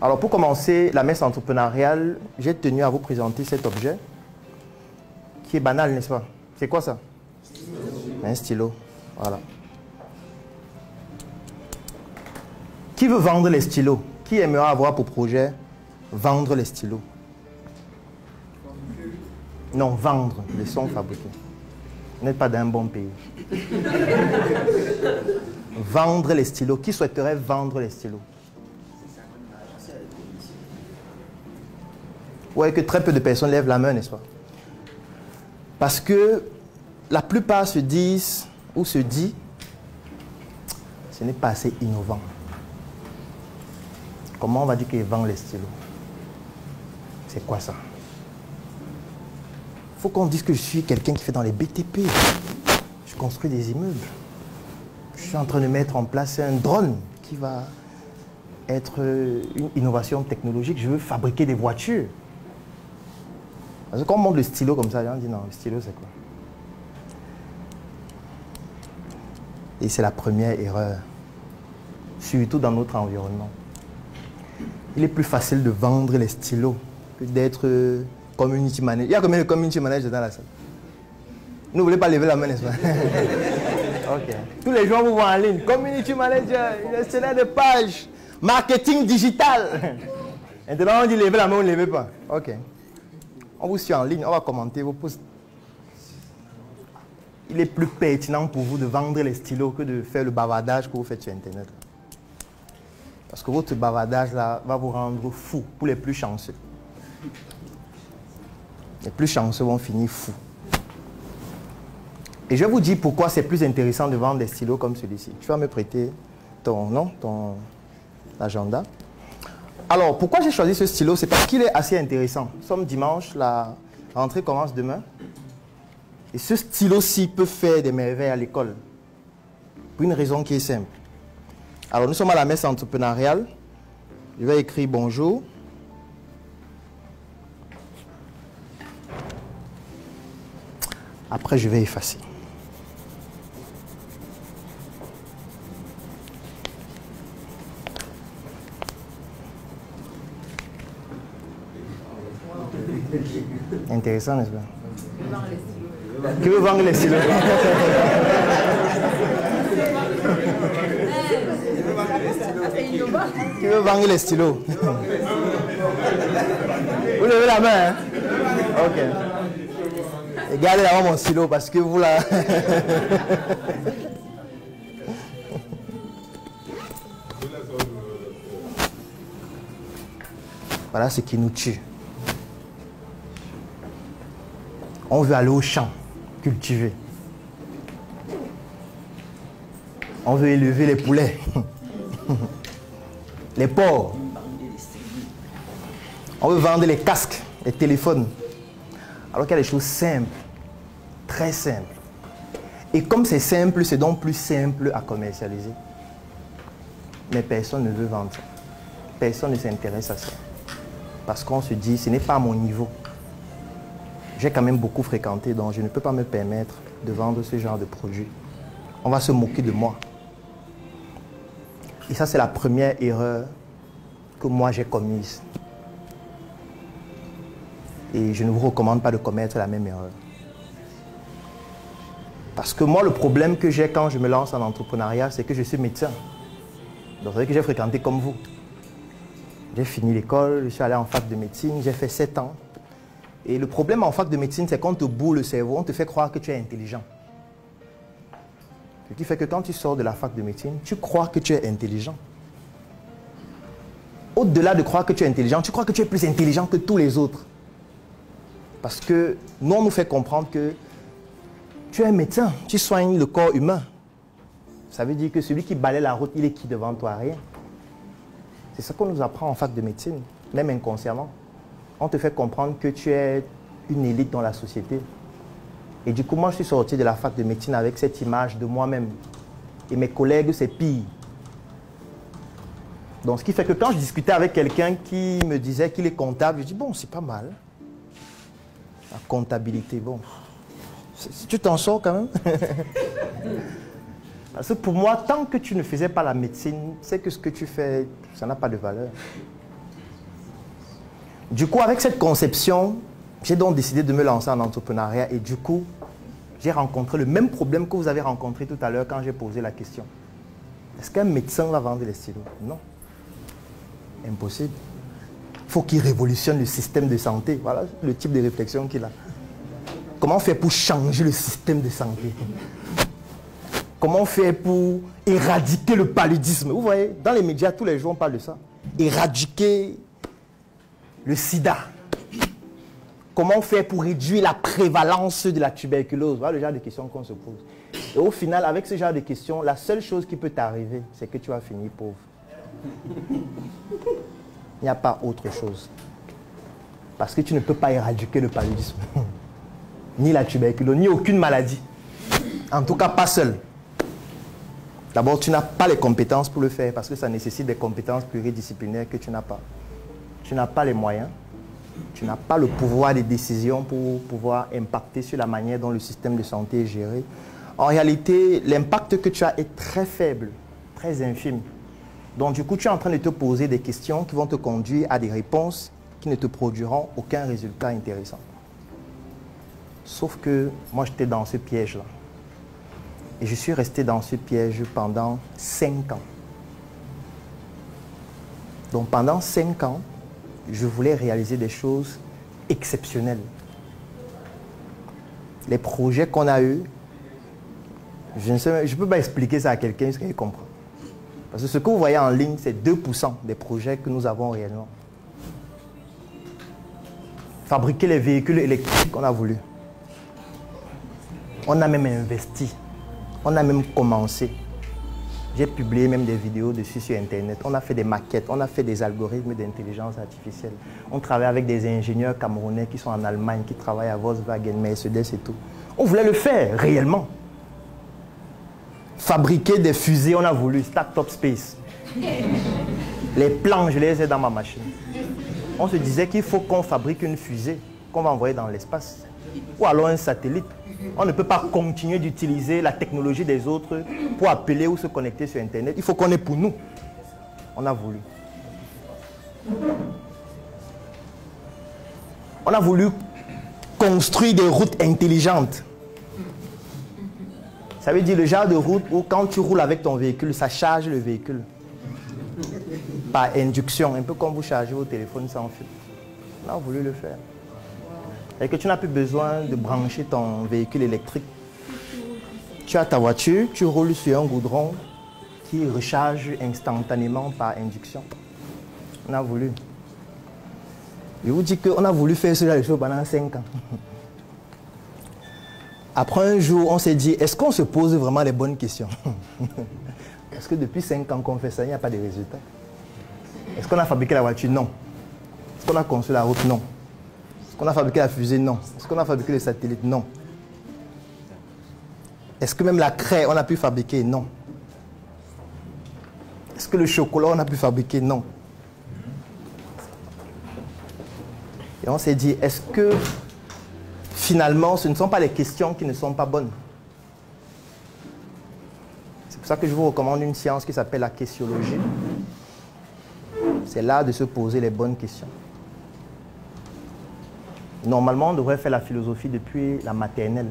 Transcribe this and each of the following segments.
Alors pour commencer la messe entrepreneuriale, j'ai tenu à vous présenter cet objet qui est banal, n'est-ce pas? C'est quoi ça? Un stylo. Voilà. Qui veut vendre les stylos? Qui aimerait avoir pour projet vendre les stylos? Non, vendre. Les sont fabriqués. Vous n'êtes pas d'un bon pays. Vendre les stylos. Qui souhaiterait vendre les stylos? Ouais, que très peu de personnes lèvent la main, n'est-ce pas? Parce que la plupart se disent ou se dit, ce n'est pas assez innovant. Comment on va dire qu'il vend les stylos? C'est quoi ça? Il faut qu'on dise que je suis quelqu'un qui fait dans les BTP. Je construis des immeubles. Je suis en train de mettre en place un drone qui va être une innovation technologique. Je veux fabriquer des voitures. Parce que quand on montre le stylo comme ça, on dit non, le stylo c'est quoi? Et c'est la première erreur, surtout dans notre environnement. Il est plus facile de vendre les stylos que d'être community manager. Il y a combien de community managers dans la salle? Vous ne voulez pas lever la main, n'est-ce pas? Ok. Tous les gens vous voient en ligne. Community manager, gestionnaire de page, marketing digital. Maintenant, on dit lever la main ou ne levez pas. Ok. On vous suit en ligne, on va commenter vos posts. Il est plus pertinent pour vous de vendre les stylos que de faire le bavardage que vous faites sur Internet. Parce que votre bavardage là va vous rendre fou pour les plus chanceux. Les plus chanceux vont finir fous. Et je vais vous dire pourquoi c'est plus intéressant de vendre des stylos comme celui-ci. Tu vas me prêter ton agenda. Alors, pourquoi j'ai choisi ce stylo? C'est parce qu'il est assez intéressant. Nous sommes dimanche, la rentrée commence demain. Et ce stylo-ci peut faire des merveilles à l'école. Pour une raison qui est simple. Alors, nous sommes à la messe entrepreneuriale. Je vais écrire bonjour. Après, je vais effacer. Intéressant, n'est-ce pas? Qui veut vendre les stylos? Qui veut vendre les stylos? Vous levez la main, hein? Ok. Et gardez là-bas mon stylo parce que vous là... Voilà ce qui nous tue. On veut aller au champ, cultiver. On veut élever les poulets, les porcs. On veut vendre les casques, les téléphones. Alors qu'il y a des choses simples, très simples. Et comme c'est simple, c'est donc plus simple à commercialiser. Mais personne ne veut vendre ça. Personne ne s'intéresse à ça. Parce qu'on se dit, ce n'est pas à mon niveau. J'ai quand même beaucoup fréquenté, donc je ne peux pas me permettre de vendre ce genre de produit. On va se moquer de moi. Et ça, c'est la première erreur que moi j'ai commise. Et je ne vous recommande pas de commettre la même erreur. Parce que moi, le problème que j'ai quand je me lance en entrepreneuriat, c'est que je suis médecin. Donc, vous savez que j'ai fréquenté comme vous. J'ai fini l'école, je suis allé en fac de médecine, j'ai fait 7 ans. Et le problème en fac de médecine, c'est qu'on te bourre le cerveau, on te fait croire que tu es intelligent. Ce qui fait que quand tu sors de la fac de médecine, tu crois que tu es intelligent. Au-delà de croire que tu es intelligent, tu crois que tu es plus intelligent que tous les autres. Parce que nous, on nous fait comprendre que tu es un médecin, tu soignes le corps humain. Ça veut dire que celui qui balaie la route, il est qui devant toi? Rien. C'est ça qu'on nous apprend en fac de médecine, même inconsciemment. On te fait comprendre que tu es une élite dans la société. Et du coup, moi, je suis sorti de la fac de médecine avec cette image de moi-même. Et mes collègues, c'est pire. Donc, ce qui fait que quand je discutais avec quelqu'un qui me disait qu'il est comptable, je dis, bon, c'est pas mal. La comptabilité, bon. Tu t'en sors quand même. Parce que pour moi, tant que tu ne faisais pas la médecine, c'est que ce que tu fais, ça n'a pas de valeur. Du coup, avec cette conception, j'ai donc décidé de me lancer en entrepreneuriat et du coup, j'ai rencontré le même problème que vous avez rencontré tout à l'heure quand j'ai posé la question. Est-ce qu'un médecin va vendre les stylos? Non. Impossible. Il faut qu'il révolutionne le système de santé. Voilà le type de réflexion qu'il a. Comment faire pour changer le système de santé? Comment faire pour éradiquer le paludisme? Vous voyez, dans les médias, tous les jours, on parle de ça. Éradiquer le sida. Comment faire pour réduire la prévalence de la tuberculose? Voilà le genre de questions qu'on se pose. Et au final, avec ce genre de questions, la seule chose qui peut t'arriver, c'est que tu vas finir pauvre. Il n'y a pas autre chose. Parce que tu ne peux pas éradiquer le paludisme. Ni la tuberculose, ni aucune maladie. En tout cas, pas seul. D'abord, tu n'as pas les compétences pour le faire parce que ça nécessite des compétences pluridisciplinaires que tu n'as pas. Tu n'as pas les moyens. Tu n'as pas le pouvoir de décision pour pouvoir impacter sur la manière dont le système de santé est géré. En réalité, l'impact que tu as est très faible, très infime. Donc, du coup, tu es en train de te poser des questions qui vont te conduire à des réponses qui ne te produiront aucun résultat intéressant. Sauf que moi, j'étais dans ce piège-là. Et je suis resté dans ce piège pendant 5 ans. Donc, pendant 5 ans, je voulais réaliser des choses exceptionnelles. Les projets qu'on a eus, je ne peux pas expliquer ça à quelqu'un jusqu'à qu'il comprenne. Parce que ce que vous voyez en ligne, c'est 2% des projets que nous avons réellement. Fabriquer les véhicules électriques qu'on a voulu. On a même investi. On a même commencé. J'ai publié même des vidéos dessus sur Internet. On a fait des maquettes, on a fait des algorithmes d'intelligence artificielle. On travaille avec des ingénieurs camerounais qui sont en Allemagne, qui travaillent à Volkswagen, Mercedes et tout. On voulait le faire réellement. Fabriquer des fusées, on a voulu, Start-up Space. Les plans, je les ai dans ma machine. On se disait qu'il faut qu'on fabrique une fusée qu'on va envoyer dans l'espace. Ou alors un satellite. On ne peut pas continuer d'utiliser la technologie des autres pour appeler ou se connecter sur Internet. Il faut qu'on ait pour nous. On a voulu. On a voulu construire des routes intelligentes. Ça veut dire le genre de route où quand tu roules avec ton véhicule, ça charge le véhicule. Par induction, un peu comme vous chargez vos téléphones sans fil. On a voulu le faire. Et que tu n'as plus besoin de brancher ton véhicule électrique. Tu as ta voiture, tu roules sur un goudron qui recharge instantanément par induction. On a voulu. Je vous dis qu'on a voulu faire ce genre de choses pendant 5 ans. Après un jour, on s'est dit, est-ce qu'on se pose vraiment les bonnes questions? Parce que depuis 5 ans qu'on fait ça, il n'y a pas de résultat. Est-ce qu'on a fabriqué la voiture? Non. Est-ce qu'on a construit la route? Non. Est-ce qu'on a fabriqué la fusée? Non. Est-ce qu'on a fabriqué le satellite? Non. Est-ce que même la craie, on a pu fabriquer? Non. Est-ce que le chocolat, on a pu fabriquer? Non. Et on s'est dit, est-ce que finalement, ce ne sont pas les questions qui ne sont pas bonnes? C'est pour ça que je vous recommande une science qui s'appelle la questiologie. C'est l'art de se poser les bonnes questions. Normalement, on devrait faire la philosophie depuis la maternelle.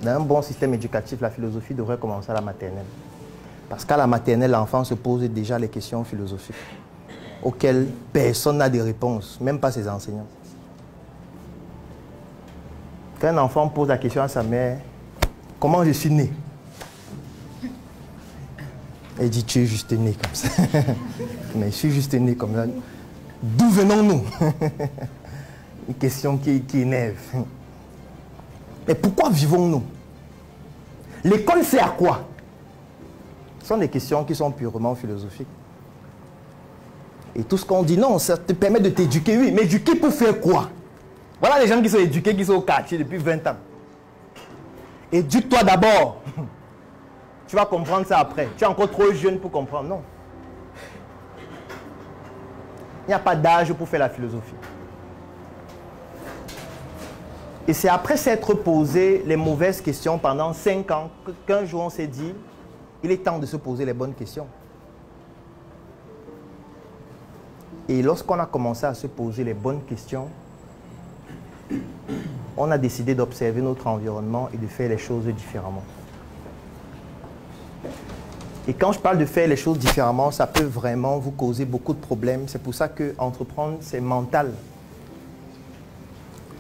Dans un bon système éducatif, la philosophie devrait commencer à la maternelle. Parce qu'à la maternelle, l'enfant se pose déjà les questions philosophiques auxquelles personne n'a de réponse, même pas ses enseignants. Quand un enfant pose la question à sa mère, comment je suis né? Elle dit, tu es juste né comme ça. Mais je suis juste né comme ça. D'où venons-nous? Une question qui énerve. Mais pourquoi vivons-nous? L'école sert à quoi? Ce sont des questions qui sont purement philosophiques. Et tout ce qu'on dit, non, ça te permet de t'éduquer. Oui, mais éduquer pour faire quoi? Voilà les gens qui sont éduqués, qui sont au quartier depuis 20 ans. Éduque-toi d'abord. Tu vas comprendre ça après. Tu es encore trop jeune pour comprendre. Non. Il n'y a pas d'âge pour faire la philosophie. Et c'est après s'être posé les mauvaises questions pendant 5 ans qu'un jour on s'est dit, il est temps de se poser les bonnes questions. Et lorsqu'on a commencé à se poser les bonnes questions, on a décidé d'observer notre environnement et de faire les choses différemment. Et quand je parle de faire les choses différemment, ça peut vraiment vous causer beaucoup de problèmes. C'est pour ça que entreprendre, c'est mental.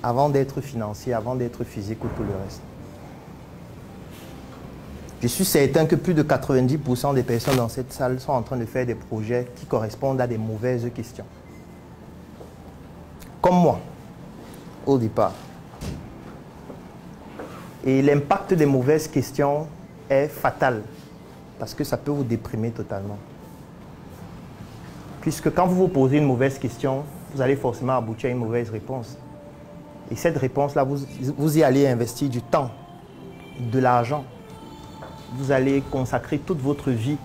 Avant d'être financier, avant d'être physique ou tout le reste. Je suis certain que plus de 90% des personnes dans cette salle sont en train de faire des projets qui correspondent à des mauvaises questions. Comme moi, au départ. Et l'impact des mauvaises questions est fatal. Parce que ça peut vous déprimer totalement. Puisque quand vous vous posez une mauvaise question, vous allez forcément aboutir à une mauvaise réponse. Et cette réponse-là, vous y allez investir du temps, de l'argent. Vous allez consacrer toute votre vie,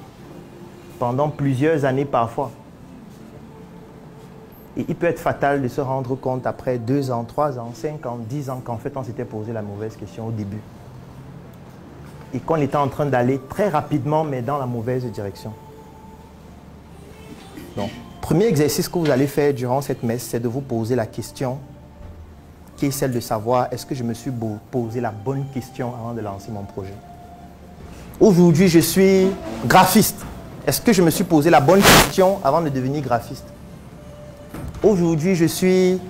pendant plusieurs années parfois. Et il peut être fatal de se rendre compte après 2 ans, 3 ans, 5 ans, 10 ans, qu'en fait on s'était posé la mauvaise question au début. Et qu'on était en train d'aller très rapidement, mais dans la mauvaise direction. Donc, premier exercice que vous allez faire durant cette messe, c'est de vous poser la question qui est celle de savoir, est-ce que je me suis posé la bonne question avant de lancer mon projet? Aujourd'hui, je suis graphiste. Est-ce que je me suis posé la bonne question avant de devenir graphiste? Aujourd'hui, je suis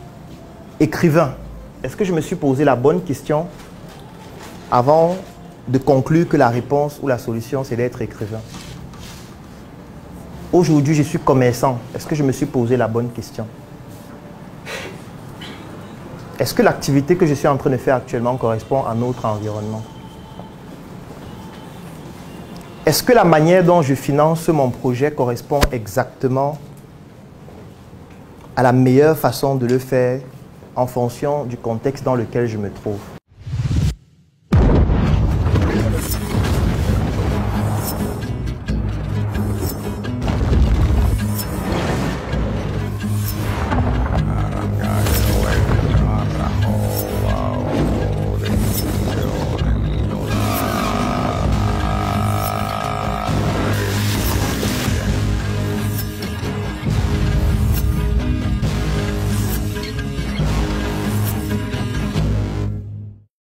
écrivain. Est-ce que je me suis posé la bonne question avant de conclure que la réponse ou la solution, c'est d'être écrivain? Aujourd'hui, je suis commerçant. Est-ce que je me suis posé la bonne question? Est-ce que l'activité que je suis en train de faire actuellement correspond à notre environnement? Est-ce que la manière dont je finance mon projet correspond exactement à la meilleure façon de le faire en fonction du contexte dans lequel je me trouve?